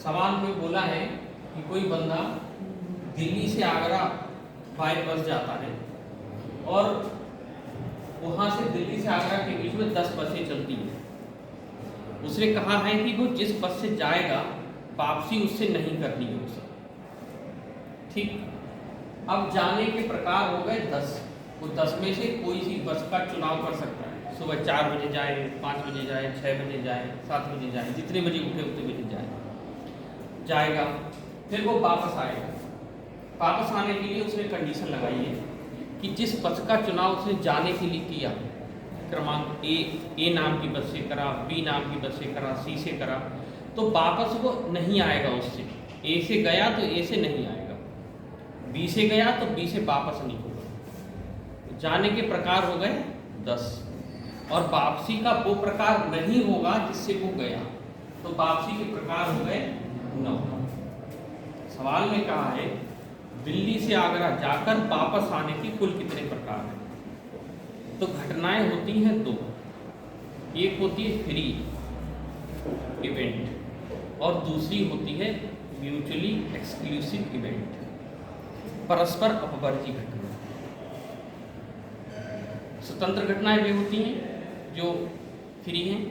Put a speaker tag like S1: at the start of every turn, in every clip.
S1: सवाल में बोला है कि कोई बंदा दिल्ली से आगरा बाय बस जाता है और वहाँ से दिल्ली से आगरा के बीच में 10 बसें चलती हैं। उसने कहा है कि वो जिस बस से जाएगा वापसी उससे नहीं करनी है उसे। ठीक, अब जाने के प्रकार हो गए 10। वो 10 में से कोई सी बस का चुनाव कर सकता है। सुबह 4 बजे जाए, 5 बजे जाए, 6 बजे जाए, 7 बजे जाए, जितने बजे उठे उतने बजे जाएगा। फिर वो वापस आएगा। वापस आने के लिए उसने कंडीशन लगाई है कि जिस बस का चुनाव उसने जाने के लिए किया, क्रमांक ए नाम की बस से करा, बी नाम की बस से करा, सी से करा, तो वापस वो नहीं आएगा उससे। ए से गया तो ए से नहीं आएगा, बी से गया तो बी से वापस नहीं होगा। जाने के प्रकार हो गए 10 और वापसी का वो प्रकार नहीं होगा जिससे वो गया, तो वापसी के प्रकार हो गए 9। सवाल में कहा है दिल्ली से आगरा जाकर वापस आने की कुल कितने प्रकार हैं। तो घटनाएं होती हैं 2। एक होती है फ्री इवेंट और दूसरी होती है म्यूचुअली एक्सक्लूसिव इवेंट, परस्पर अपवर्ती घटना। स्वतंत्र घटनाएं वे होती हैं जो फ्री हैं,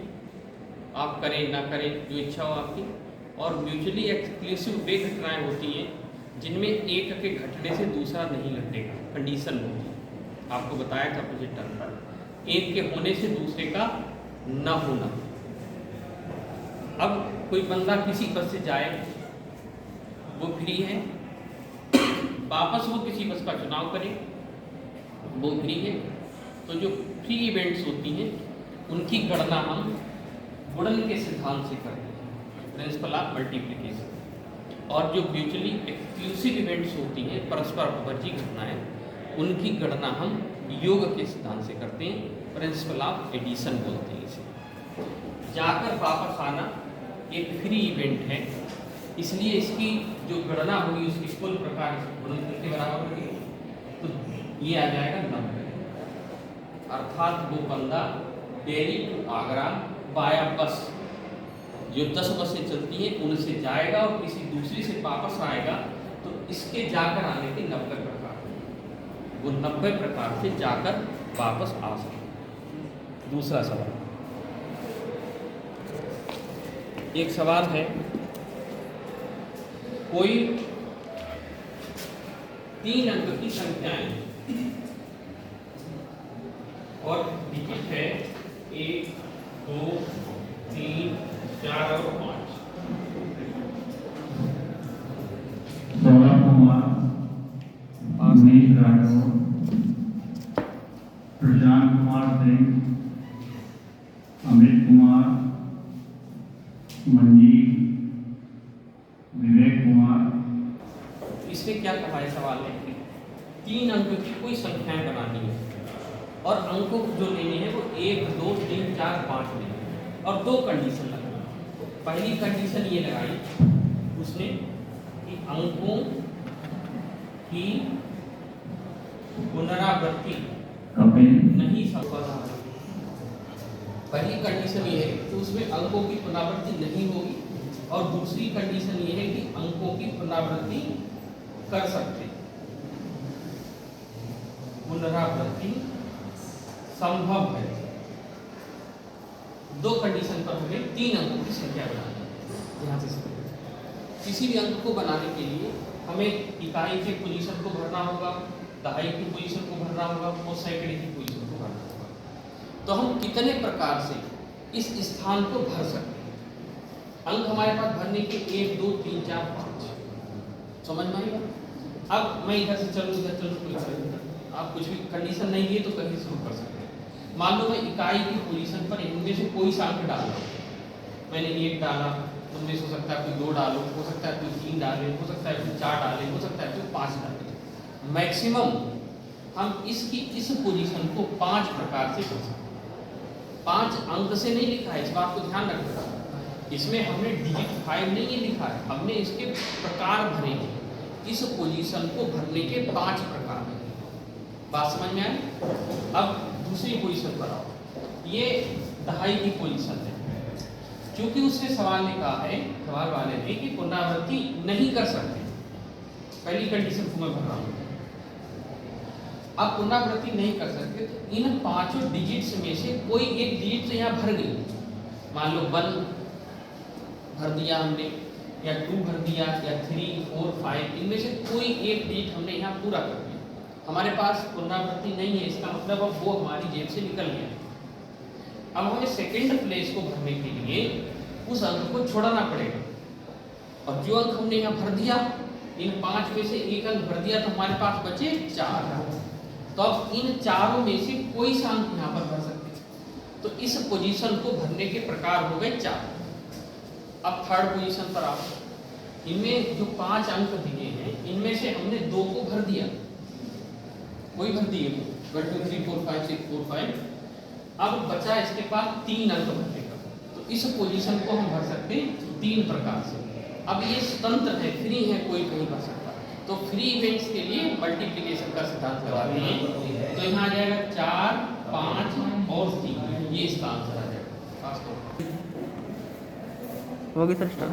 S1: आप करें ना करें जो इच्छा हो आपकी, और म्यूचुअली एक्सक्लूसिव वे घटनाएं होती हैं जिनमें एक के घटने से दूसरा नहीं घटेगा, कंडीशन होती है। आपको बताया था मुझे टर्म पर, एक के होने से दूसरे का न होना। अब कोई बंदा किसी बस से जाए, वो फ्री है, वापस वो किसी बस का चुनाव करे, वो फ्री है। तो जो फ्री इवेंट्स होती हैं उनकी गणना हम गुणन के सिद्धांत से करते हैं, प्रिंसिपल ऑफ मल्टीप्लिकेशन। और जो म्यूचुअली एक्सक्लूसिव इवेंट्स होती हैं, परस्पर अपवर्ती घटनाएं, उनकी गणना हम योग के सिद्धांत से करते हैं, प्रिंसिपल ऑफ एडिशन बोलते हैं इसे। जाकर वापस आना एक फ्री इवेंट है, इसलिए इसकी जो गणना होगी उसकी कुल प्रकार गुणन के बराबर होगी, तो ये आ जाएगा 90। अर्थात वो बंदा दिल्ली टू आगरा बाया बस, जो 10 बसें चलती हैं उनसे जाएगा और किसी दूसरी से वापस आएगा, तो इसके जाकर आने के 90 प्रकार, वो 90 प्रकार से जाकर वापस आ सकते। दूसरा सवाल, एक सवाल है, कोई 3 अंक की संख्याएं और डिजिट है 1, 2, 3, 4 और 5।
S2: सौरभ कुमार, मनीष राठौर, प्रशांत कुमार सिंह, अमित कुमार, मंजीत, विवेक कुमार।
S1: इसमें क्या कहा है सवाल में कि 3 अंक की कोई संख्याएं बनानी है और अंकों जो लेने हैं वो 1, 2, 3, 4, 5 लेने हैं और 2 कंडीशन लगाई। पहली कंडीशन ये लगाई उसने कि अंकों की पुनरावृत्ति नहीं संभव। पहली कंडीशन ये है कि उसमें अंकों की पुनरावृत्ति नहीं होगी, और दूसरी कंडीशन ये है कि अंकों की पुनरावृत्ति कर सकते, पुनरावृत्ति संभव है। 2 कंडीशन पर हमें 3 अंकों की संख्या बनानी है। यहाँ से किसी भी अंक को बनाने के लिए हमें इकाई के पोजीशन को भरना होगा, दहाई की पोजीशन को भरना होगा और सैकड़े की पोजीशन को भरना होगा। तो हम कितने प्रकार से इस स्थान को भर सकते हैं? अंक हमारे पास भरने के 1, 2, 3, 4, 5, समझ में आएगा। अब मैं इधर से चलूँ, इधर चलूँ, कोई फर्क नहीं पड़ता। आप कुछ भी कंडीशन नहीं दिए तो कहीं शुरू कर सकते हैं। मान लो मैं इकाई की पोजीशन पर इनमें से कोई सा अंक डाल रहा हूँ, मैंने 1 डाला, उनमें से हो सकता है कोई 2 डालो, हो सकता है कोई 3 डाले, हो सकता है कोई 4 डाले, हो सकता है कोई 5 डाले। मैक्सिमम हम इसकी इस पोजीशन को 5 प्रकार से कर सकते हैं। 5 अंक से नहीं लिखा है, इस बात को ध्यान रखना। इसमें हमने डिजिट 5 नहीं ये लिखा है, हमने इसके प्रकार भरे हैं। इस पोजीशन को भरने के 5 प्रकार हैं। बात समझ में आई? अब दूसरी पोजीशन पर आओ। ये दहाई की पोजीशन है, क्योंकि उसने सवाल ने कहा है, सवाल वाले ने कि पुनरावृत्ति नहीं कर सकते, पहली कंडीशन को मैं भर रहा हूँ। अब पुनरावृत्ति नहीं कर सकते तो इन पांचों डिजिट्स में से कोई एक डिजिट यहाँ भर गई, मान लो 1 भर दिया हमने, या 2 भर दिया, या 3, 4, 5, इनमें से कोई एक डिजिट हमने यहाँ पूरा कर दिया, हमारे पास पुनरावृत्ति नहीं है, इसका मतलब अब वो हमारी जेब से निकल गया। अब हमें सेकेंड प्लेस को भरने के लिए उस अंक को छोड़ना पड़ेगा, और जो अंक हमने यहाँ भर दिया, इन 5 में से एक अंक भर दिया तो हमारे पास बचे 4। तो अब इन चारों में से कोई सा अंक यहाँ पर भर सकते हैं। तो इस पोजीशन को भरने के प्रकार हो गए 4। अब थर्ड पोजीशन पर आओ, इनमें जो 5 अंक दिए हैं इनमें से हमने 2 को भर दिया, कोई भर दिए 1 2 3 4 5 6 4 5। अब बचा इसके पास 3 अंक भरने का, तो इस पोजीशन को हम भर सकते हैं 3 प्रकार से। अब ये स्वतंत्र है, फ्री है, कोई नहीं भर सकता, तो फ्री इवेंट्स के लिए मल्टीप्लिकेशन का सिद्धांत लगाते हैं, तो यहाँ आ जाएगा 4 5 और 3, ये इसका आंसर आ जाएगा।
S3: होगी सर स्टार्ट।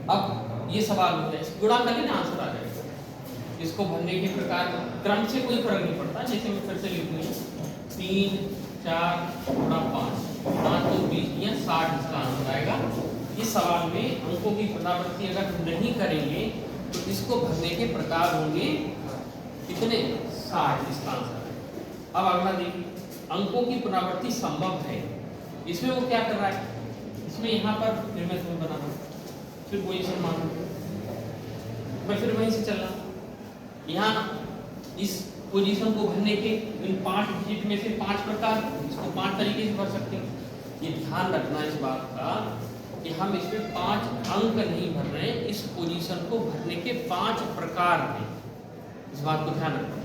S1: अब ये सवाल होता है, गुणा करके ना आंसर आ जाएगा। इसको भरने के प्रकार क्रम से कोई फर्क नहीं पड़ता, जैसे मैं फिर से लिख दूँ 3 4 गुणा 5 5 तो 20 या 60 इसका आंसर आएगा। इस सवाल में अंकों की पुनरावृत्ति अगर हम नहीं करेंगे तो इसको भरने के प्रकार होंगे कितने, 60 इसका आंसर आएगा। अब अगला देखिए, अंकों की पुनरावृत्ति संभव है, इसमें वो क्या कर रहा है, इसमें यहाँ पर फिर मैं तुम्हें बना फिर पोजीशन मान मैं फिर वहीं से चल रहा, यहाँ इस पोजीशन को भरने के इन 5 डिजिट में से 5 प्रकार, इसको 5 तरीके से भर सकते हैं। ये ध्यान रखना इस बात का कि हम इसमें 5 अंक नहीं भर रहे हैं, इस पोजीशन को भरने के 5 प्रकार हैं, इस बात को ध्यान रखना।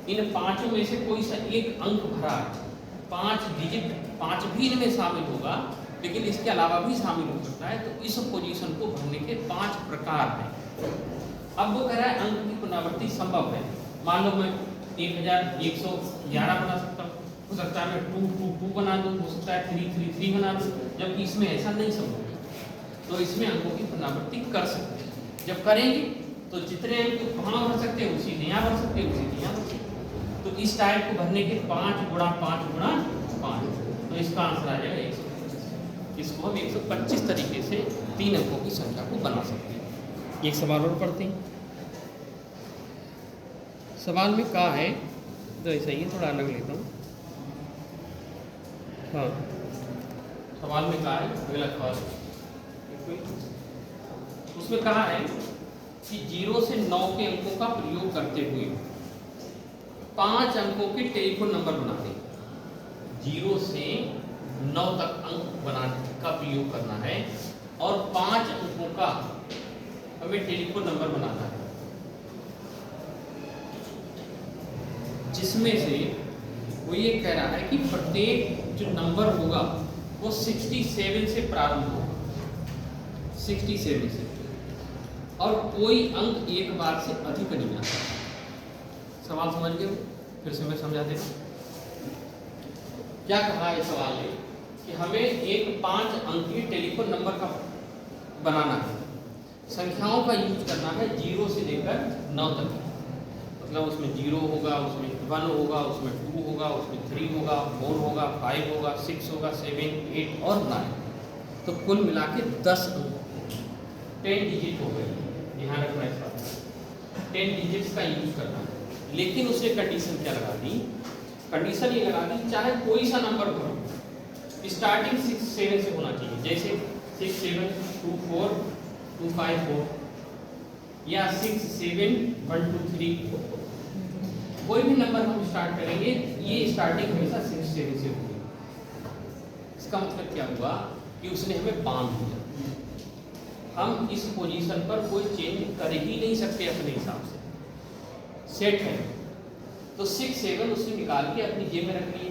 S1: इन 5 में से कोई सा एक अंक भरा, 5 डिजिट 5 भी इनमें शामिल होगा, लेकिन इसके अलावा भी शामिल हो सकता है, तो इस पोजीशन को भरने के 5 प्रकार हैं। अब वो कह रहा है अंक की पुनरावृत्ति संभव है, मान लो मैं 1111 बना सकता हूँ, हो सकता है मैं 2 2 2 बना दूँ, हो सकता है 3 3 3 बना दूँ, जबकि इसमें ऐसा नहीं संभव है। तो इसमें अंकों की पुनरावृत्ति कर सकते हैं, जब करेंगे तो जितने अंक वहाँ भर सकते हैं उसी यहाँ भर सकते हैं, उसी यहाँ भर सकते हैं। तो इस टाइप को भरने के 5 गुणा 5 गुणा 5, तो इसका आंसर आ जाएगा 125। इसको हम 125 तरीके से 3 अंकों की संख्या को बना सकते हैं। एक सवाल और पढ़ते हैं। सवाल में कहा है, तो ऐसा ही थोड़ा अलग लेता हूँ। हाँ, सवाल में कहा है, अगला सवाल उसमें कहा है कि 0 से 9 के अंकों का प्रयोग करते हुए 5 अंकों के टेलीफोन नंबर बनाते हैं। 0 से 9 तक अंक बनाने का प्रयोग करना है और 5 अंकों का हमें टेलीफोन नंबर बनाना है, जिसमें से वो ये कह रहा है कि प्रत्येक जो नंबर होगा वो 67 से प्रारंभ होगा, 67 से, और कोई अंक एक बार से अधिक नहीं आता। सवाल समझ गए? फिर से मैं समझा देता हूं। क्या कहा है सवाल ने कि हमें एक 5 अंकीय टेलीफोन नंबर का बनाना है, संख्याओं का यूज करना है 0 से लेकर 9 तक, मतलब उसमें 0 होगा, उसमें 1 होगा, उसमें 2 होगा, उसमें 3 होगा, 4 होगा, 5 होगा, 6 होगा, 7 8 और 9, तो कुल मिला के 10 अंक 10 डिजिट हो गए। ध्यान रखना इस बात का, 10 डिजिट्स का यूज करना है। लेकिन उसने कंडीशन क्या लगा दी, कंडीशन ये लगा दी चाहे कोई सा नंबर भरो, स्टार्टिंग 6 7 से होना चाहिए, जैसे 6 7 2 4 2 5 4 या 6 7 1 2 3, कोई भी नंबर हम स्टार्ट करेंगे ये स्टार्टिंग हमेशा 6 7 से होगी। इसका मतलब क्या हुआ कि उसने हमें बांध दिया, हम इस पोजीशन पर कोई चेंज कर ही नहीं सकते अपने हिसाब से, सेट है। तो 6 7 उसने निकाल के अपनी जेब में रख लिए,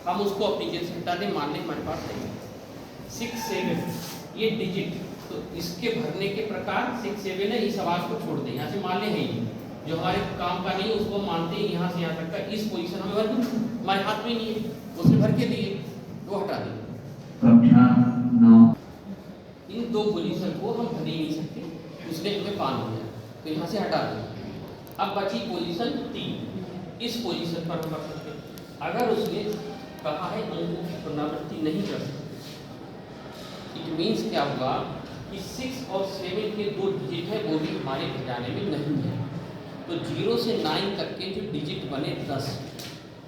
S1: हम उसको अपनी जेब से हटा दें, मान लें हमारे पास नहीं 6 7 ये डिजिट, तो इसके भरने के प्रकार 6 7 है, इस आवाज को छोड़ दें, यहाँ से मान लें है ही जो हमारे काम का नहीं उसको मानते हैं, यहाँ से यहाँ तक का इस पोजीशन हमें भर दूँ, हमारे हाथ में नहीं है, उसने भर के दिए तो हटा दें।
S2: कक्षा 9
S1: इन दो पोजीशन को हम भर ही नहीं सकते, इसलिए हमें 5 हो जाए, तो यहाँ से हटा दें। अब बची पोजीशन 3, इस पोजीशन पर हम भर सकते हैं। अगर उसने कहा है अंकों की पुनरावृत्ति नहीं कर सकते, इट मीन्स क्या होगा कि 6 और 7 के 2 डिजिट है वो भी हमारे घटाने में नहीं है। तो 0 से 9 तक के जो डिजिट बने 10,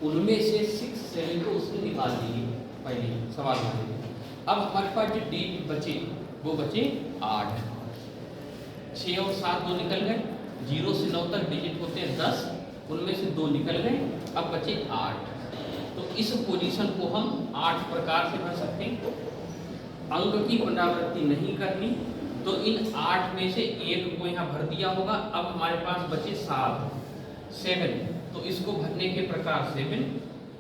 S1: उनमें से 6, 7 को उसने निकाल दिए पहले सवाल में। अब हमारे पास जो डिजिट बचे वो बचे 8, 6 और 7 2 निकल गए, 0 से 9 तक डिजिट होते हैं 10, उनमें से 2 निकल गए, अब बचे 8। तो इस पोजीशन को हम 8 प्रकार से भर सकते हैं। अंक की पुनरावृत्ति नहीं करनी, तो इन 8 में से एक को यहाँ भर दिया होगा। अब हमारे पास बचे 7, तो इसको भरने के प्रकार 7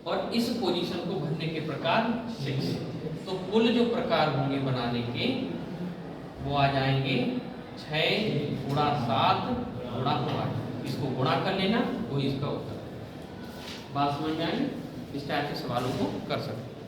S1: और इस पोजीशन को भरने के प्रकार 6। तो कुल जो प्रकार होंगे बनाने के वो आ जाएंगे 6 गुणा 7 गुणा 8। इसको गुणा कर लेना, वही इसका उत्तर। बात समझ में आई? इस टाइप के सवालों को कर सकते हैं।